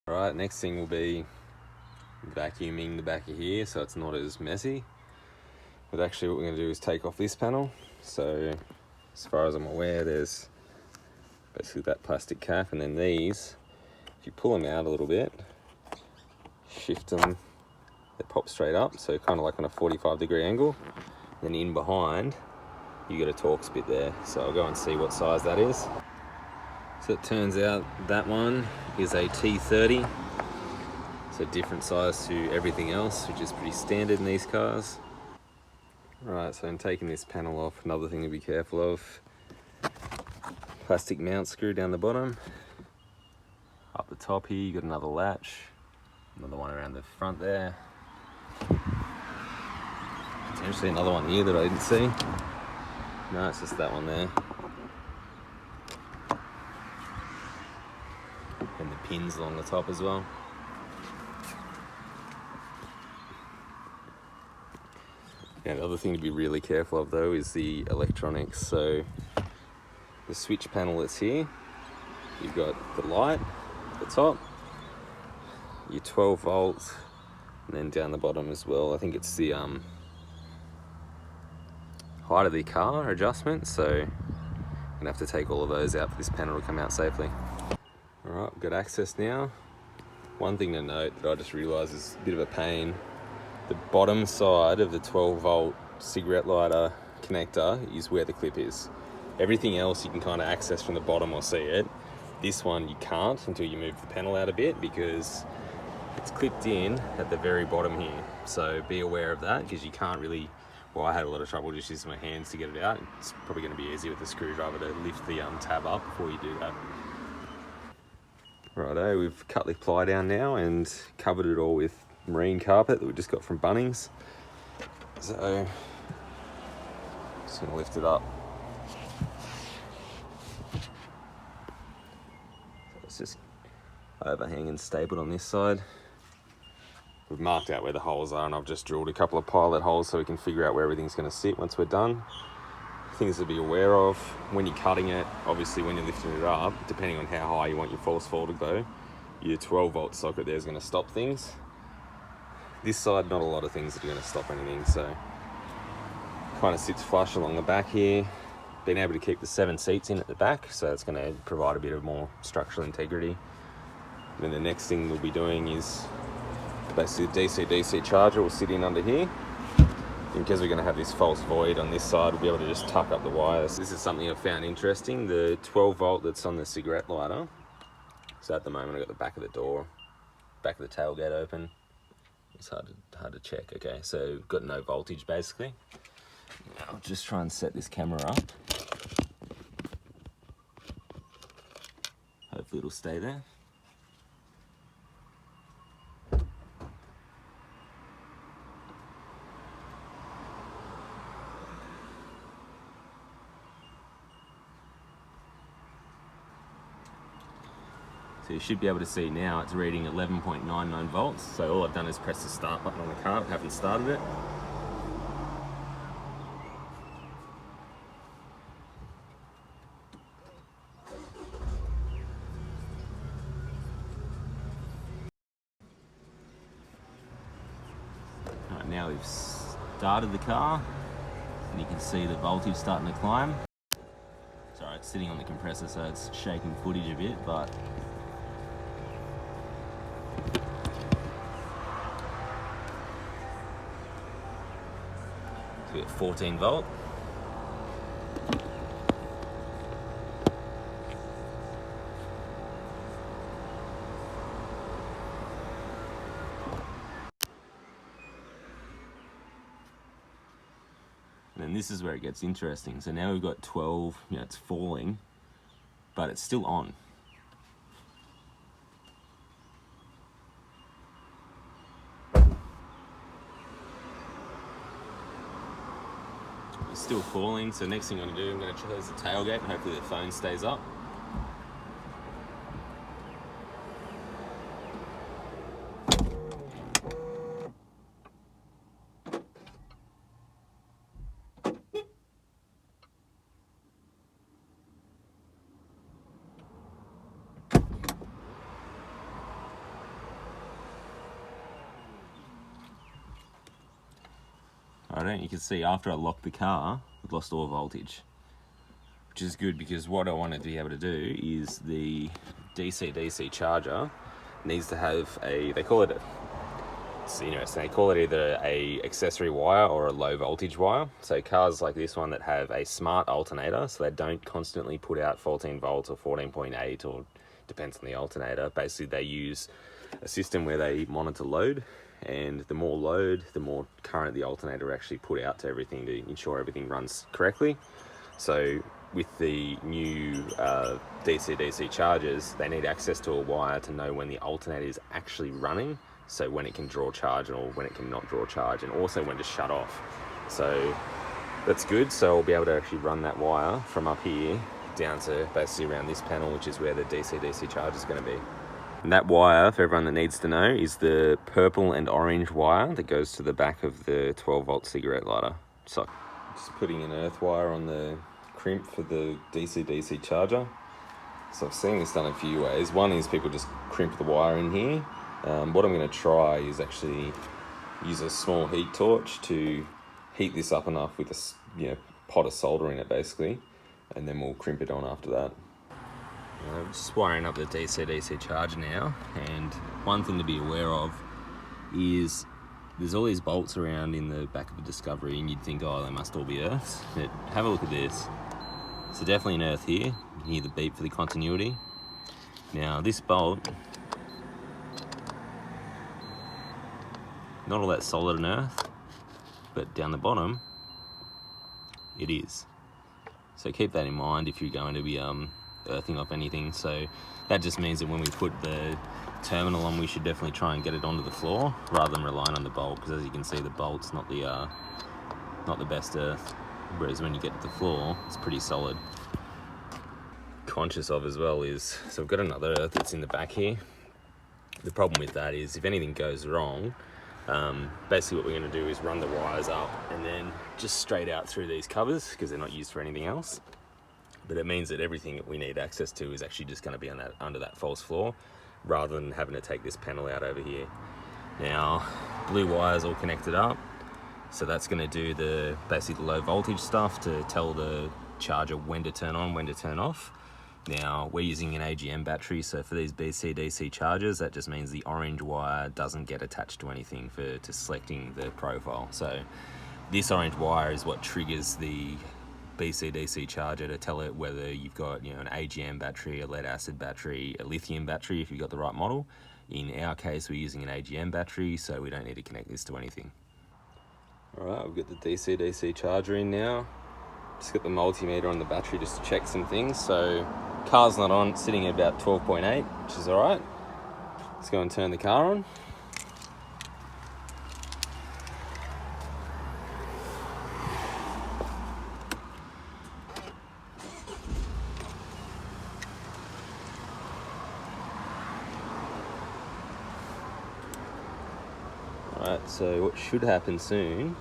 Alright, next thing will be vacuuming the back of here so it's not as messy. But actually what we're going to do is take off this panel. So as far as I'm aware, there's basically that plastic cap, and then these, if you pull them out a little bit, shift them, they pop straight up, so kind of like on a 45-degree angle. Then in behind you get a Torx bit there, so I'll go and see what size that is. So it turns out that one is a T30, so different size to everything else, which is pretty standard in these cars. Right, so in taking this panel off, another thing to be careful of, plastic mount screw down the bottom. Up the top here, you got another latch, another one around the front there. Potentially another one here that I didn't see. No, it's just that one there. And the pins along the top as well. Yeah, the other thing to be really careful of though is the electronics. So the switch panel that's here, you've got the light at the top, your 12 volts, and then down the bottom as well, I think it's the height of the car adjustment. So I'm gonna have to take all of those out for this panel to come out safely. All right, we've got access now. One thing to note that I just realized is a bit of a pain. The bottom side of the 12 volt cigarette lighter connector is where the clip is. Everything else you can kind of access from the bottom or see it. This one you can't until you move the panel out a bit, because it's clipped in at the very bottom here. So be aware of that, because you can't really, well, I had a lot of trouble just using my hands to get it out. It's probably going to be easier with the screwdriver to lift the tab up before you do that. Righto, we've cut the ply down now and covered it all with marine carpet that we just got from Bunnings. So just going to lift it up. So it's just overhang and stapled on this side. We've marked out where the holes are, and I've just drilled a couple of pilot holes so we can figure out where everything's going to sit once we're done. Things to be aware of when you're cutting it, obviously when you're lifting it up, depending on how high you want your false fall to go, your 12 volt socket there is going to stop things. This side, not a lot of things that are going to stop anything, so kind of sits flush along the back here. Being able to keep the 7 seats in at the back, so that's going to provide a bit of more structural integrity. And then the next thing we'll be doing is basically the DC-DC charger will sit in under here. Because we're going to have this false void on this side, we'll be able to just tuck up the wires. This is something I found interesting, the 12 volt that's on the cigarette lighter. So at the moment I've got the back of the door, back of the tailgate open. It's hard to check. Okay, so got no voltage basically. Now I'll just try and set this camera up. Hopefully it'll stay there. So you should be able to see now it's reading 11.99 volts. So all I've done is press the start button on the car, I haven't started it. All right, now we've started the car and you can see the voltage starting to climb. Sorry, it's sitting on the compressor so it's shaking footage a bit, but we got 14 volt. And then this is where it gets interesting. So now we've got 12, it's falling, but it's still on. It's still falling, so next thing I'm going to do, I'm going to close the tailgate and hopefully the phone stays up. Right, you can see after I locked the car, we've lost all voltage, which is good because what I want to be able to do is the DC-DC charger needs to have they call it either a accessory wire or a low voltage wire. So cars like this one that have a smart alternator, so they don't constantly put out 14 volts or 14.8, or depends on the alternator. Basically they use a system where they monitor load, and the more load, the more current the alternator actually put out to everything to ensure everything runs correctly. So with the new DC-DC chargers, they need access to a wire to know when the alternator is actually running, so when it can draw charge or when it cannot draw charge, and also when to shut off. So that's good. So I'll be able to actually run that wire from up here down to basically around this panel, which is where the DC-DC charger is going to be. And that wire, for everyone that needs to know, is the purple and orange wire that goes to the back of the 12-volt cigarette lighter. So just putting an earth wire on the crimp for the DC-DC charger. So I've seen this done a few ways. One is people just crimp the wire in here. What I'm going to try is actually use a small heat torch to heat this up enough with a pot of solder in it basically, and then we'll crimp it on after that. I'm just wiring up the DC-DC charger now, and one thing to be aware of is there's all these bolts around in the back of the Discovery, and you'd think, oh, they must all be earths, but have a look at this. So definitely an earth here. You can hear the beep for the continuity. Now this bolt, not all that solid and earth, but down the bottom, it is. So keep that in mind if you're going to be earthing off anything. So that just means that when we put the terminal on, we should definitely try and get it onto the floor rather than relying on the bolt, because as you can see, the bolt's not the best earth, whereas when you get to the floor, it's pretty solid. Conscious of as well is, so I've got another earth that's in the back here. The problem with that is if anything goes wrong, basically what we're going to do is run the wires up and then just straight out through these covers, because they're not used for anything else. But it means that everything that we need access to is actually just going to be on under that false floor, rather than having to take this panel out over here. Now, blue wire's all connected up, so that's going to do basically the low voltage stuff to tell the charger when to turn on, when to turn off. Now, we're using an AGM battery, so for these BCDC chargers, that just means the orange wire doesn't get attached to anything to selecting the profile. So this orange wire is what triggers the BCDC charger to tell it whether you've got an AGM battery, a lead acid battery, a lithium battery if you've got the right model. In our case, we're using an AGM battery, so we don't need to connect this to anything. Alright, we've got the DC-DC charger in now. Just got the multimeter on the battery just to check some things. So car's not on, it's sitting at about 12.8, which is alright. Let's go and turn the car on. Alright, so what should happen soon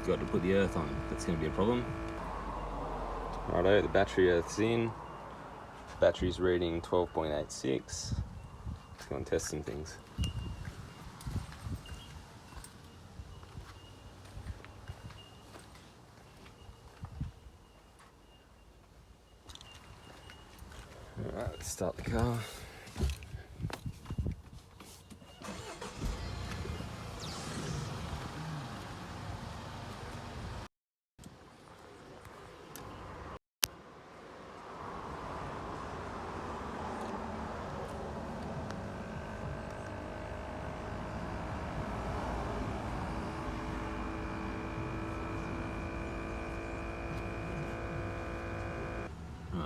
forgot to put the earth on. That's going to be a problem. Righto, the battery earth's in. Battery's reading 12.86. Let's go and test some things. Alright, let's start the car.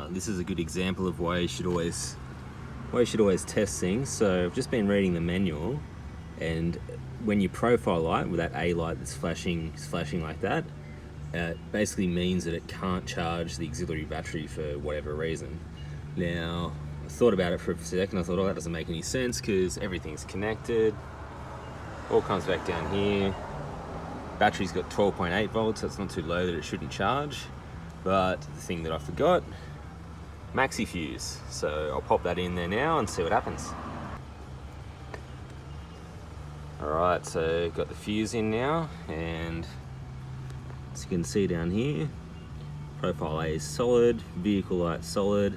This is a good example of why you should always test things. So I've just been reading the manual, and when you profile light with that A light that's flashing like that, it basically means that it can't charge the auxiliary battery for whatever reason. Now, I thought about it for a second. I thought, oh, that doesn't make any sense because everything's connected. All comes back down here. Battery's got 12.8 volts, so it's not too low that it shouldn't charge. But the thing that I forgot, maxi fuse. So I'll pop that in there now and see what happens. Alright, so got the fuse in now, and as you can see down here, profile A is solid, vehicle light solid.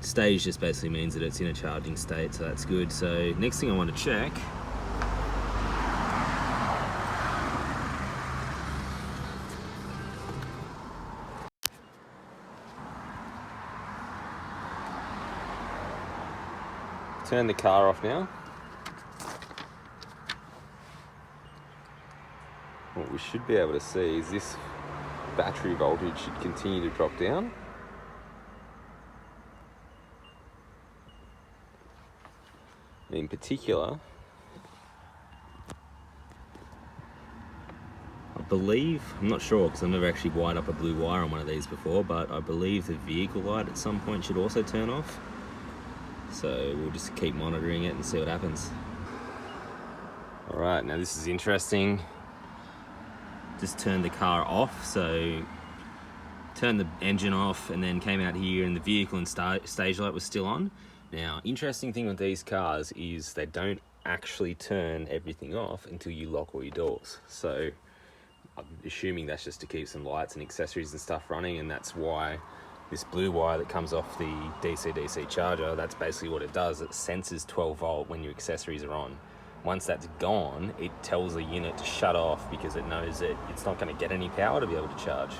Stage just basically means that it's in a charging state, so that's good. So next thing I want to check, turn the car off now. What we should be able to see is this battery voltage should continue to drop down. In particular, I believe, I'm not sure because I've never actually wired up a blue wire on one of these before, but I believe the vehicle light at some point should also turn off. So we'll just keep monitoring it and see what happens. Alright, now this is interesting. Just turned the car off, so turned the engine off and then came out here and the vehicle and stage light was still on. Now, interesting thing with these cars is they don't actually turn everything off until you lock all your doors. So I'm assuming that's just to keep some lights and accessories and stuff running, and that's why this blue wire that comes off the DC-DC charger, that's basically what it does. It senses 12 volt when your accessories are on. Once that's gone, it tells the unit to shut off because it knows that it's not going to get any power to be able to charge.